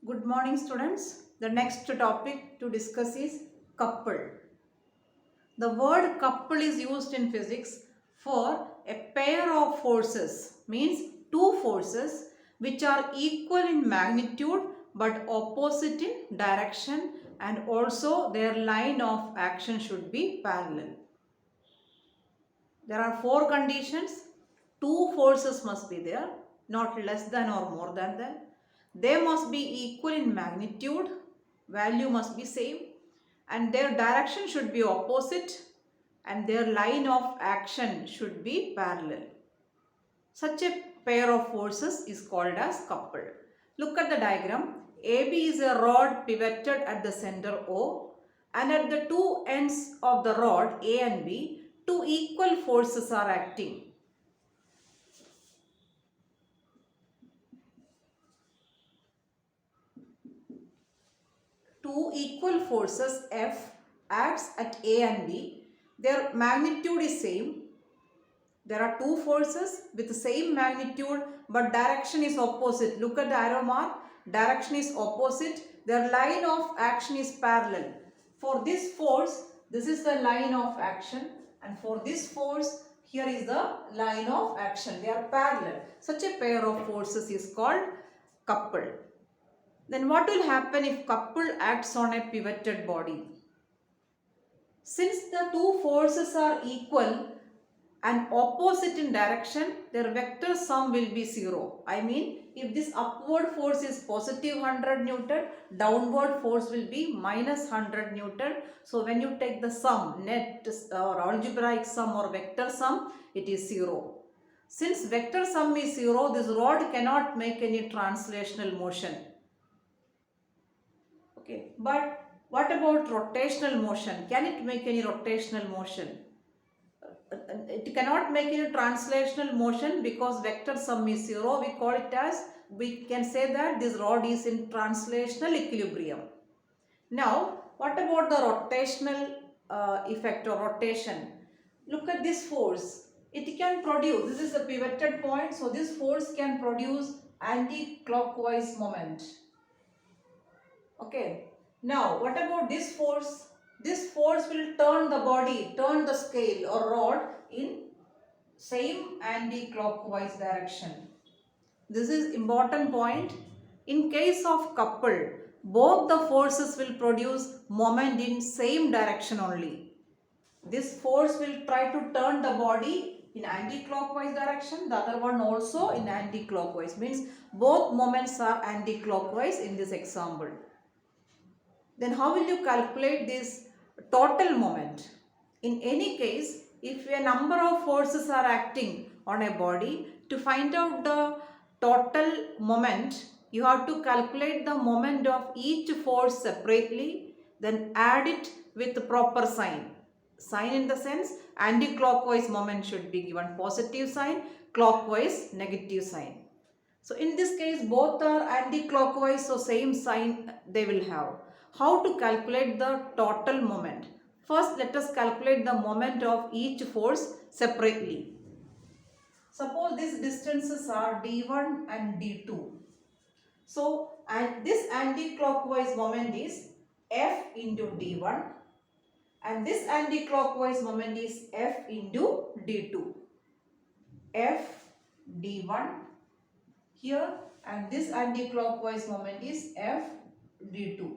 Good morning, students. The next topic to discuss is couple. The word couple is used in physics for a pair of forces, means two forces which are equal in magnitude but opposite in direction, and also their line of action should be parallel. There are four conditions. Two forces must be there, not less than or more than that. They must be equal in magnitude, value must be same, and their direction should be opposite, and their line of action should be parallel. Such a pair of forces is called as couple. Look at the diagram. AB is a rod pivoted at the center O, and at the two ends of the rod A and B, two equal forces are acting. Two equal forces F acts at A and B. Their magnitude is same. There are two forces with the same magnitude but direction is opposite. Look at the arrow mark. Direction is opposite. Their line of action is parallel. For this force, this is the line of action, and for this force, here is the line of action. They are parallel. Such a pair of forces is called couple. Then what will happen if couple acts on a pivoted body? Since the two forces are equal and opposite in direction, their vector sum will be 0. I mean, if this upward force is positive 100 Newton, downward force will be minus 100 Newton. So when you take the sum, net or algebraic sum or vector sum, it is 0. Since vector sum is 0, this rod cannot make any translational motion. Okay, but what about rotational motion? Can it make any rotational motion? It cannot make any translational motion because vector sum is 0. We call it as, we can say that this rod is in translational equilibrium. Now, what about the rotational effect or rotation? Look at this force. It can produce, this is the pivoted point, so this force can produce anti-clockwise moment. Okay. Now, what about this force? This force will turn the body, turn the scale or rod in same anti-clockwise direction. This is important point. In case of couple, both the forces will produce moment in same direction only. This force will try to turn the body in anti-clockwise direction, the other one also in anti-clockwise, means both moments are anti-clockwise in this example. Then how will you calculate this total moment? In any case, if a number of forces are acting on a body, to find out the total moment, you have to calculate the moment of each force separately, then add it with the proper sign. Sign in the sense, anti-clockwise moment should be given positive sign, clockwise negative sign. So in this case, both are anti-clockwise, so same sign they will have. How to calculate the total moment? First, let us calculate the moment of each force separately. Suppose these distances are d1 and d2. So, and this anti-clockwise moment is F into d1, and this anti-clockwise moment is F into d2. F d1 here, and this anti-clockwise moment is F d2.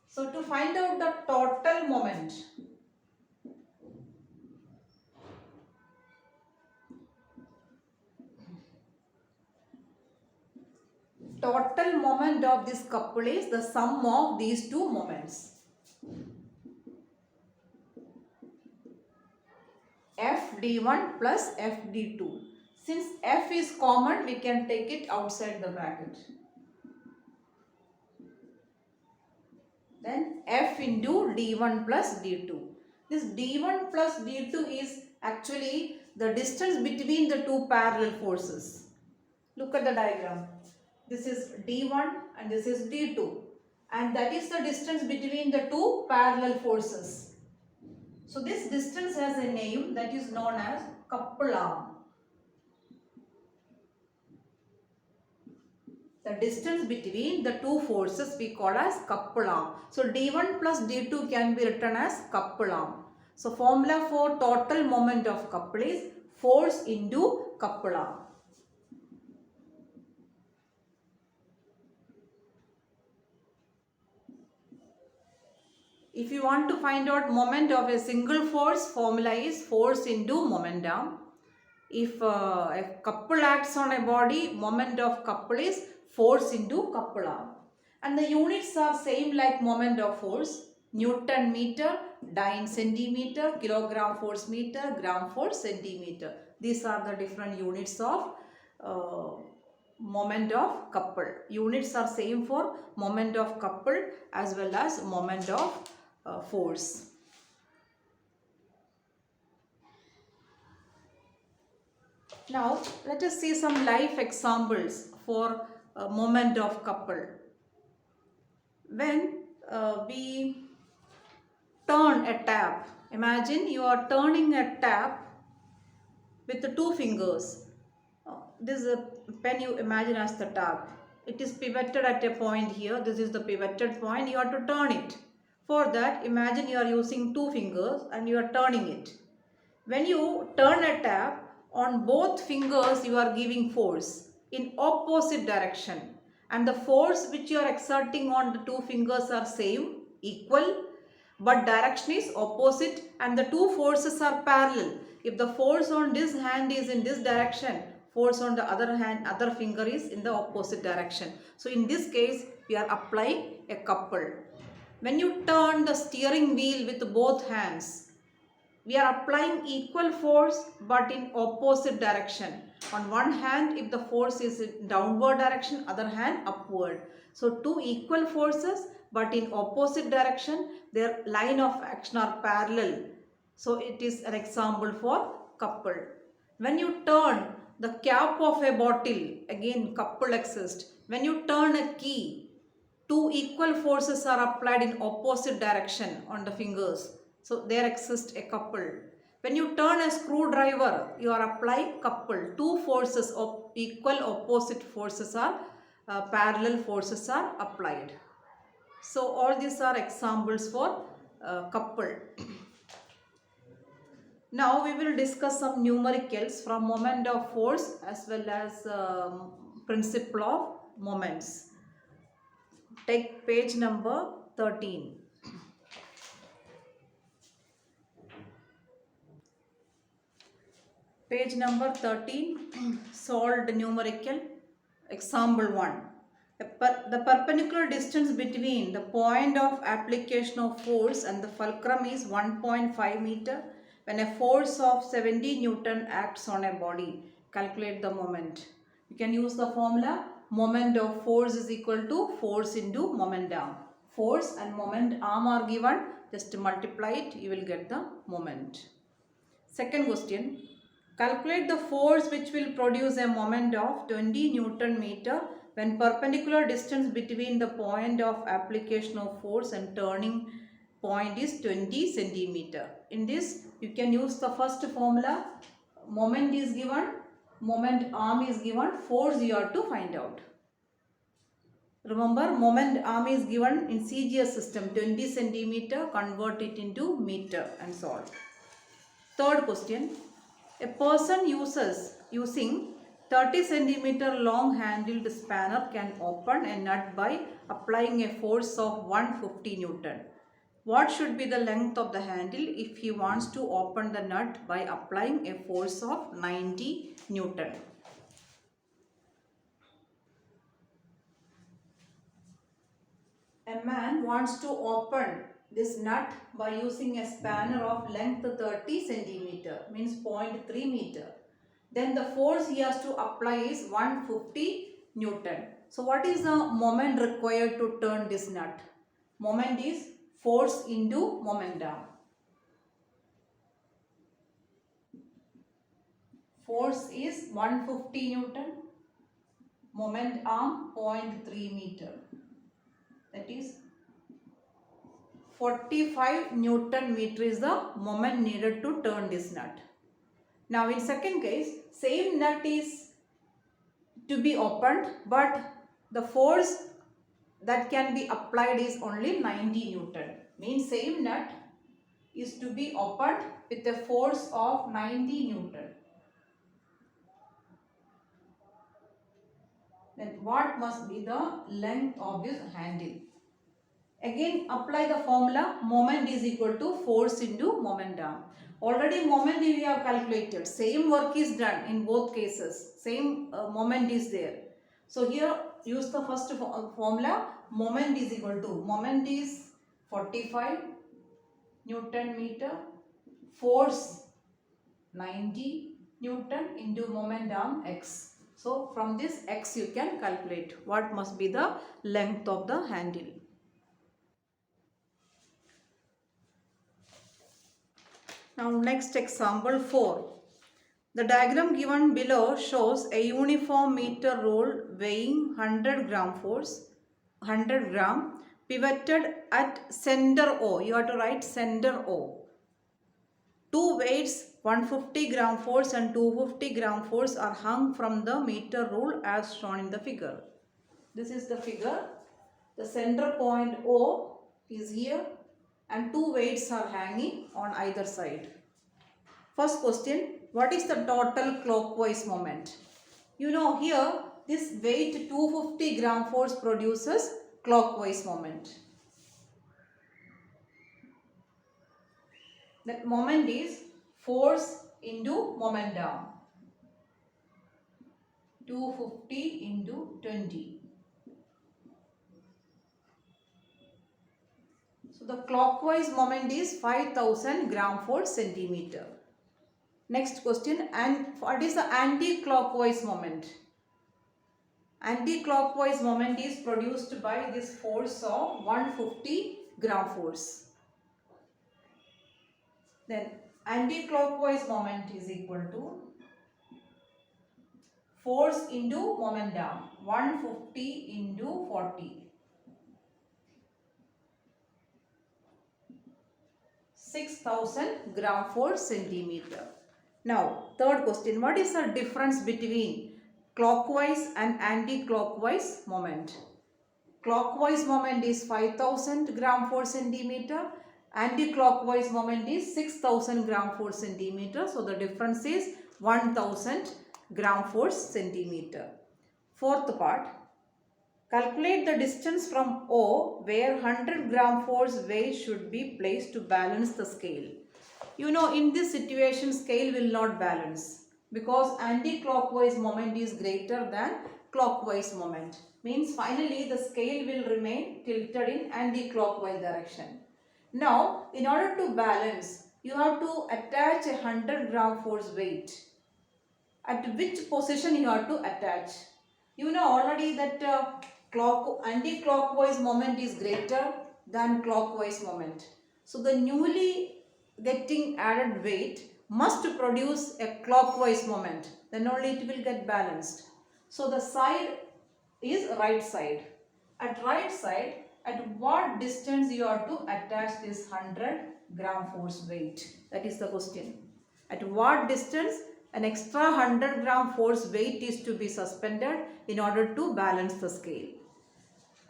So to find out the total moment, of this couple is the sum of these two moments. F d1 plus F d2. Since F is common, we can take it outside the bracket. Then F into d1 plus d2. This d1 plus d2 is actually the distance between the two parallel forces. Look at the diagram. This is d1 and this is d2, and that is the distance between the two parallel forces. So this distance has a name that is known as couple arm. The distance between the two forces we call as couple arm. So D1 plus D2 can be written as couple arm. So formula for total moment of couple is force into couple arm. If you want to find out moment of a single force, formula is force into momentum. If a couple acts on a body, moment of couple is force into couple arm. And the units are same like moment of force. Newton meter, dyne centimeter, kilogram force meter, gram force centimeter. These are the different units of moment of couple. Units are same for moment of couple as well as moment of force. Now let us see some life examples for moment of couple. When we turn a tap, imagine you are turning a tap with the two fingers. This is a pen you imagine as the tap. It is pivoted at a point here. This is the pivoted point. You have to turn it. For that, imagine you are using two fingers and you are turning it. When you turn a tap, on both fingers you are giving force in opposite direction. And the force which you are exerting on the two fingers are same, equal, but direction is opposite and the two forces are parallel. If the force on this hand is in this direction, force on the other finger is in the opposite direction. So in this case, we are applying a couple. When you turn the steering wheel with both hands, we are applying equal force but in opposite direction. On one hand, if the force is in downward direction, other hand upward. So two equal forces but in opposite direction, their line of action are parallel. So it is an example for couple. When you turn the cap of a bottle, again couple exists. When you turn a key, two equal forces are applied in opposite direction on the fingers. So there exists a couple. When you turn a screwdriver, you are applying couple. Two forces of equal opposite forces are parallel forces are applied. So all these are examples for couple. Now we will discuss some numericals from moment of force as well as principle of moments. Take page number 13. Page number 13, solved numerical. Example 1. The perpendicular distance between the point of application of force and the fulcrum is 1.5 meter. When a force of 70 Newton acts on a body, calculate the moment. You can use the formula moment of force is equal to force into momentum. Force and moment arm are given, just multiply it, you will get the moment. Second question, calculate the force which will produce a moment of 20 Newton meter when perpendicular distance between the point of application of force and turning point is 20 centimeter. In this, you can use the first formula. Moment is given, moment arm is given, force you have to find out. Remember, moment arm is given in CGS system, 20 centimeter, convert it into meter and solve. Third question, a person using 30 centimeter long handled spanner can open a nut by applying a force of 150 Newton. What should be the length of the handle if he wants to open the nut by applying a force of 90 Newton? A man wants to open this nut by using a spanner of length 30 centimeter, means 0.3 meter. Then the force he has to apply is 150 Newton. So what is the moment required to turn this nut? Moment is force into momentum. Force is 150 Newton. Moment arm 0.3 meter. That is 45 Newton meter is the moment needed to turn this nut. Now in second case, same nut is to be opened, but the force that can be applied is only 90 Newton. Means same nut is to be opened with a force of 90 Newton. Then what must be the length of this handle? Again apply the formula, moment is equal to force into momentum. Already moment we have calculated, same work is done in both cases, same moment is there. So here use the first formula, moment is equal to, moment is 45 Newton meter, force 90 Newton into momentum x. So from this x you can calculate what must be the length of the handle. Now next example 4. The diagram given below shows a uniform meter rule weighing 100 gram force, 100 gram pivoted at center O. You have to write center O. Two weights 150 gram force and 250 gram force are hung from the meter rule as shown in the figure. This is the figure. The center point O is here and two weights are hanging on either side. First question, what is the total clockwise moment? You know here this weight 250 gram force produces clockwise moment. That moment is force into momentum. 250 into 20. So the clockwise moment is 5000 gram for centimeter. Next question, and what is the anti-clockwise moment? Anti-clockwise moment is produced by this force of 150 gram force. Then anti-clockwise moment is equal to force into momentum, 150 into 40. 6000 gram for centimeter. Now, third question, what is the difference between clockwise and anti-clockwise moment? Clockwise moment is 5000 gram for centimeter, anti-clockwise moment is 6000 gram for centimeter. So, the difference is 1000 gram for centimeter. Fourth part, calculate the distance from O where 100 gram force weight should be placed to balance the scale. You know, in this situation scale will not balance because anti-clockwise moment is greater than clockwise moment. Means finally the scale will remain tilted in anti-clockwise direction. Now, in order to balance, you have to attach a 100 gram force weight. At which position you have to attach? You know already that anti-clockwise moment is greater than clockwise moment. So the newly getting added weight must produce a clockwise moment. Then only it will get balanced. So the side is right side. At right side, at what distance you have to attach this 100 gram force weight? That is the question. At what distance an extra 100 gram force weight is to be suspended in order to balance the scale.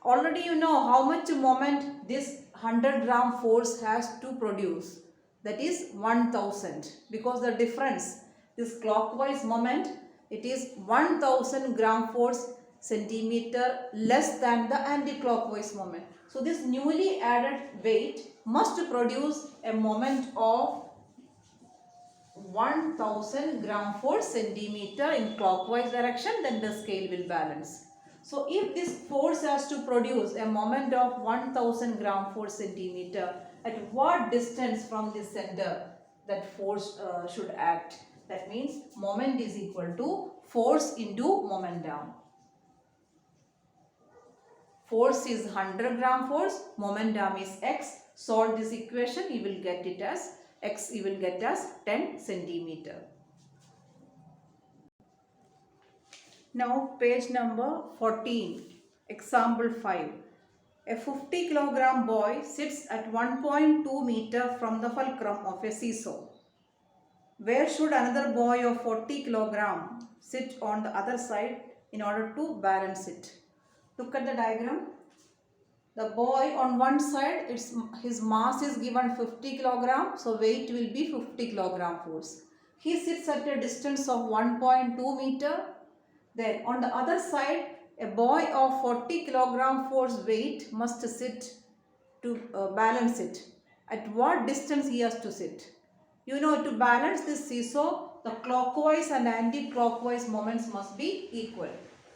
Already you know how much moment this 100 gram force has to produce. That is 1000 because the difference, this clockwise moment, it is 1000 gram force centimeter less than the anti-clockwise moment. So this newly added weight must produce a moment of 1000 gram for centimeter in clockwise direction, then the scale will balance. So if this force has to produce a moment of 1000 gram for centimeter, at what distance from the center that force should act? That means moment is equal to force into momentum. Force is 100 gram force, momentum is x. Solve this equation, you will get it as x, you will get as 10 centimeter. Now page number 14, example 5. A 50 kilogram boy sits at 1.2 meter from the fulcrum of a seesaw. Where should another boy of 40 kilogram sit on the other side in order to balance it? Look at the diagram. The boy on one side, his mass is given 50 kilogram, so weight will be 50 kilogram force. He sits at a distance of 1.2 meter. Then on the other side, a boy of 40 kilogram force weight must sit to balance it. At what distance he has to sit? You know, to balance this seesaw, the clockwise and anti-clockwise moments must be equal.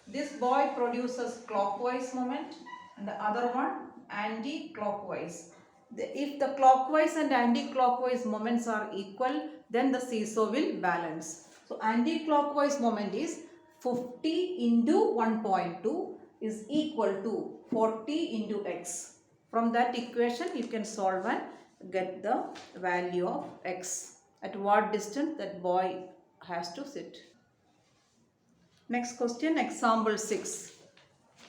This boy produces clockwise moment and the other one anti-clockwise. If the clockwise and anti-clockwise moments are equal, then the seesaw will balance. So anti-clockwise moment is 50 into 1.2 is equal to 40 into x. From that equation you can solve and get the value of x. At what distance that boy has to sit. Next question, example 6.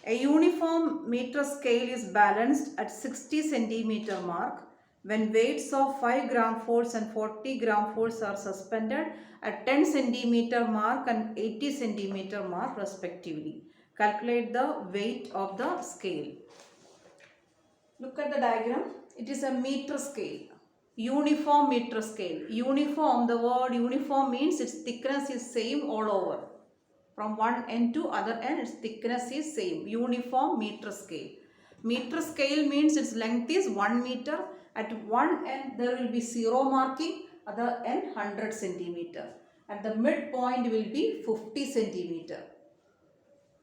A uniform meter scale is balanced at 60 centimeter mark when weights of 5 gram force and 40 gram force are suspended at 10 centimeter mark and 80 centimeter mark respectively. Calculate the weight of the scale. Look at the diagram. It is a meter scale. Uniform meter scale. Uniform, the word uniform means its thickness is same all over. From one end to other end, its thickness is same. Uniform meter scale. Meter scale means its length is 1 meter. At one end there will be 0 marking, other end 100 centimeter. At the midpoint will be 50 centimeter.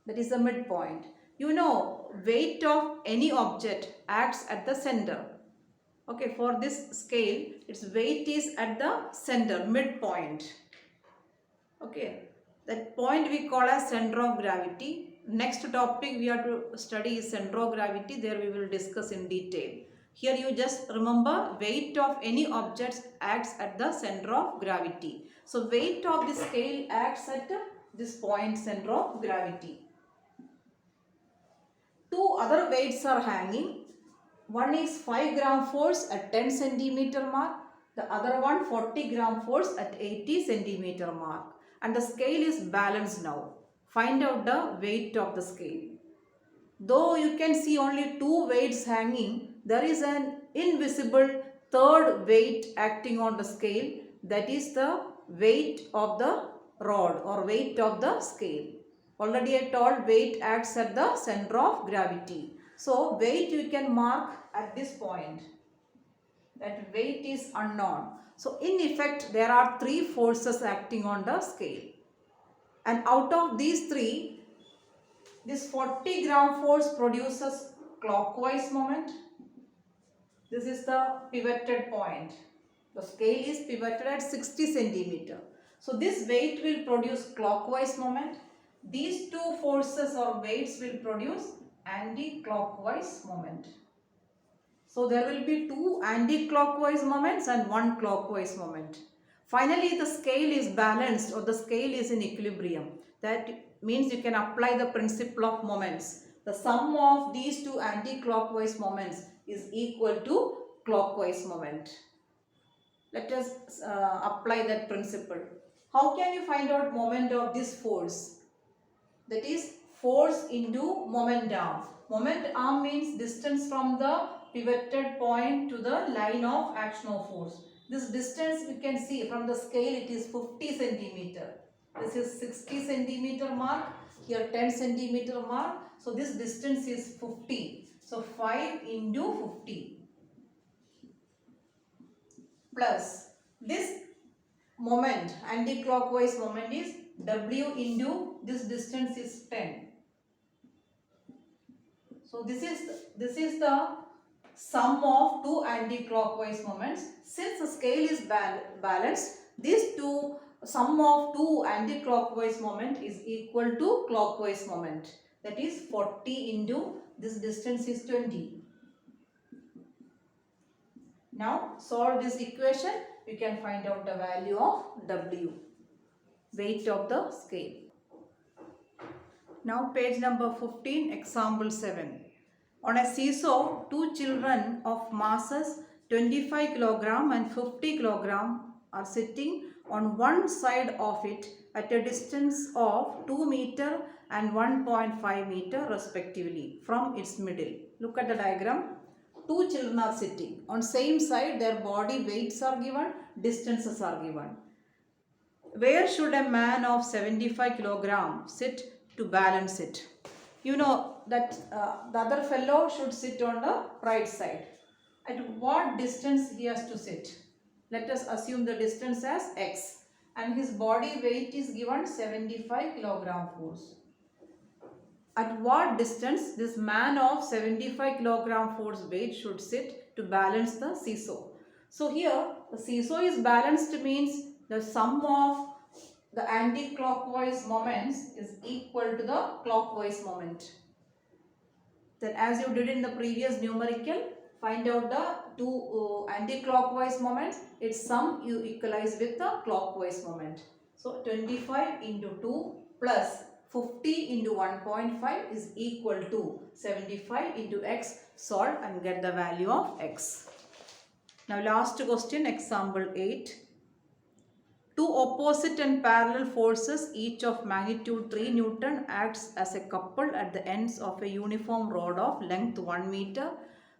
That is the midpoint. You know, weight of any object acts at the center. Okay, for this scale, its weight is at the center, midpoint. Okay, that point we call as center of gravity. Next topic we have to study is center of gravity. There we will discuss in detail. Here you just remember weight of any object acts at the center of gravity. So weight of the scale acts at this point, center of gravity. Two other weights are hanging. One is 5 gram force at 10 centimeter mark. The other one 40 gram force at 80 centimeter mark. And the scale is balanced now. Find out the weight of the scale. Though you can see only two weights hanging, there is an invisible third weight acting on the scale. That is the weight of the rod or weight of the scale. Already I told weight acts at the center of gravity. So weight you can mark at this point. That weight is unknown. So in effect there are three forces acting on the scale. And out of these three, this 40 gram force produces clockwise moment. This is the pivoted point. The scale is pivoted at 60 centimeter. So this weight will produce clockwise moment. These two forces or weights will produce anti-clockwise moment. So there will be two anti-clockwise moments and one clockwise moment. Finally, the scale is balanced or the scale is in equilibrium. That means you can apply the principle of moments. The sum of these two anti-clockwise moments is equal to clockwise moment. Let us apply that principle. How can you find out moment of this force? That is force into moment arm. Moment arm means distance from the pivoted point to the line of action of force. This distance you can see from the scale, it is 50 centimeter. This is 60 centimeter mark. Here 10 centimeter mark. So this distance is 50. So 5 into 50 plus this moment, anti-clockwise moment is W into this distance is 10. So this is the sum of two anti-clockwise moments. Since the scale is balanced, these two sum of two anti-clockwise moment is equal to clockwise moment. That is 40 into this distance is 20. Now solve this equation. We can find out the value of W, weight of the scale. Now page number 15, example 7. On a seesaw, two children of masses 25 kg and 50 kg are sitting on one side of it at a distance of 2 meter and 1.5 meter respectively from its middle. Look at the diagram. Two children are sitting. On same side their body weights are given, distances are given. Where should a man of 75 kilograms sit to balance it? You know that the other fellow should sit on the right side. At what distance he has to sit? Let us assume the distance as x and his body weight is given 75 kilogram force. At what distance this man of 75 kilogram force weight should sit to balance the seesaw? So here the seesaw is balanced means the sum of the anti-clockwise moments is equal to the clockwise moment. Then as you did in the previous numerical, find out the two anti-clockwise moments, its sum you equalize with the clockwise moment. So 25 into 2 plus 50 into 1.5 is equal to 75 into x. Solve and get the value of x. Now last question, example 8. Two opposite and parallel forces, each of magnitude 3 Newton, acts as a couple at the ends of a uniform rod of length 1 meter,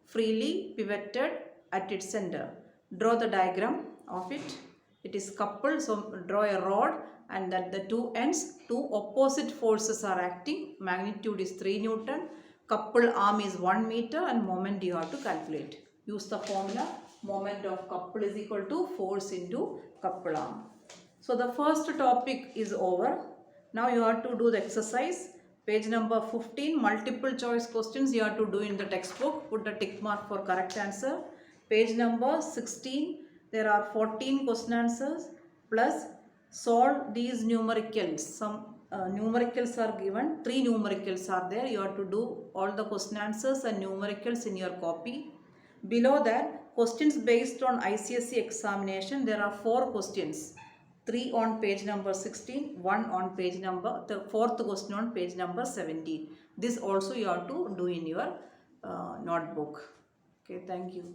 freely pivoted at its center. Draw the diagram of it. It is coupled, so draw a rod and at the two ends, two opposite forces are acting. Magnitude is 3 Newton, couple arm is 1 meter and moment you have to calculate. Use the formula, moment of couple is equal to force into couple arm. So the first topic is over. Now you have to do the exercise. Page number 15, multiple choice questions you have to do in the textbook. Put the tick mark for correct answer. Page number 16, there are 14 question answers plus solve these numericals. Some numericals are given. 3 numericals are there. You have to do all the question answers and numericals in your copy. Below that, questions based on ICSE examination. There are 4 questions. 3 on page number 16, 1 on page number, the 4th question on page number 17. This also you have to do in your notebook. Okay, thank you.